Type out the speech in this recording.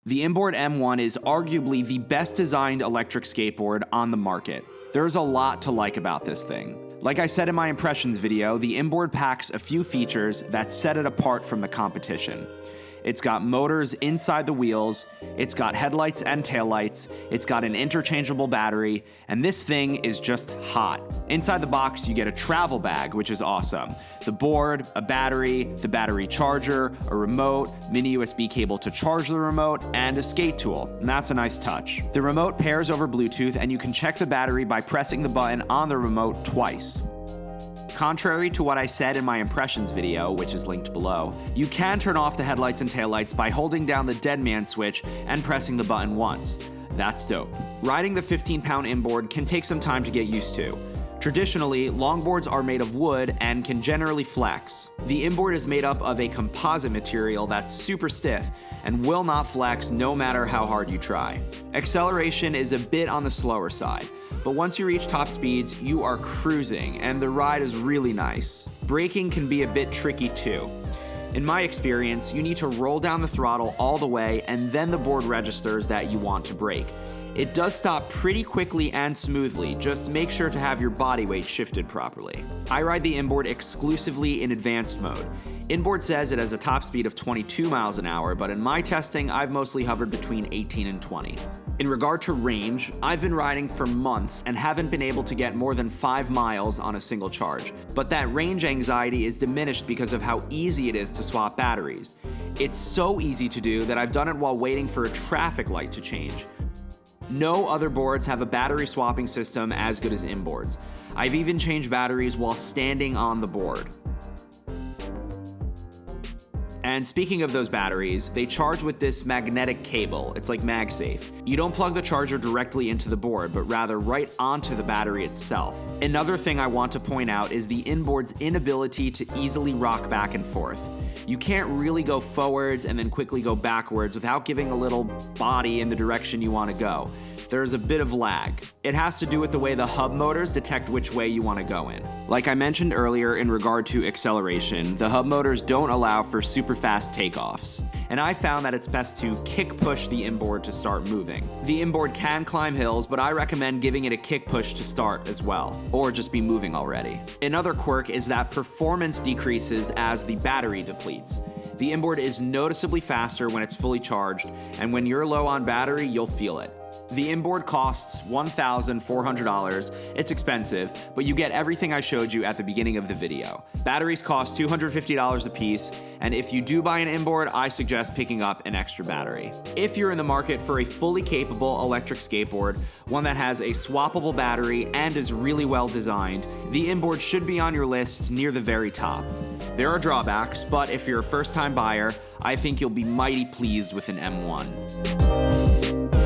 The Inboard M1 is arguably the best designed electric skateboard on the market. There's a lot to like about this thing. Like I said in my impressions video, the Inboard packs a few features that set it apart from the competition. It's got motors inside the wheels, it's got headlights and taillights, it's got an interchangeable battery, and this thing is just hot. Inside the box, you get a travel bag, which is awesome. The board, a battery, the battery charger, a remote, mini USB cable to charge the remote, and a skate tool, and that's a nice touch. The remote pairs over Bluetooth, and you can check the battery by pressing the button on the remote twice. Contrary to what I said in my impressions video, which is linked below, you can turn off the headlights and taillights by holding down the dead man switch and pressing the button once. That's dope. Riding the 15-pound inboard can take some time to get used to. Traditionally, longboards are made of wood and can generally flex. The inboard is made up of a composite material that's super stiff and will not flex no matter how hard you try. Acceleration is a bit on the slower side, but once you reach top speeds, you are cruising and the ride is really nice. Braking can be a bit tricky too. In my experience, you need to roll down the throttle all the way and then the board registers that you want to brake. It does stop pretty quickly and smoothly, just make sure to have your body weight shifted properly. I ride the inboard exclusively in advanced mode. Inboard says it has a top speed of 22 miles an hour, but in my testing, I've mostly hovered between 18 and 20. In regard to range, I've been riding for months and haven't been able to get more than 5 miles on a single charge. But that range anxiety is diminished because of how easy it is to swap batteries. It's so easy to do that I've done it while waiting for a traffic light to change. No other boards have a battery swapping system as good as Inboard's. I've even changed batteries while standing on the board. And speaking of those batteries, they charge with this magnetic cable. It's like MagSafe. You don't plug the charger directly into the board, but rather right onto the battery itself. Another thing I want to point out is the Inboard's inability to easily rock back and forth. You can't really go forwards and then quickly go backwards without giving a little body in the direction you want to go. There's a bit of lag. It has to do with the way the hub motors detect which way you want to go in. Like I mentioned earlier in regard to acceleration, the hub motors don't allow for super fast takeoffs. And I found that it's best to kick push the inboard to start moving. The inboard can climb hills, but I recommend giving it a kick push to start as well, or just be moving already. Another quirk is that performance decreases as the battery depletes. The inboard is noticeably faster when it's fully charged, and when you're low on battery, you'll feel it. The inboard costs $1,400. It's expensive, but you get everything I showed you at the beginning of the video. Batteries cost $250 a piece, and if you do buy an inboard, I suggest picking up an extra battery. If you're in the market for a fully capable electric skateboard, one that has a swappable battery and is really well designed, the inboard should be on your list near the very top. There are drawbacks, but if you're a first-time buyer, I think you'll be mighty pleased with an M1.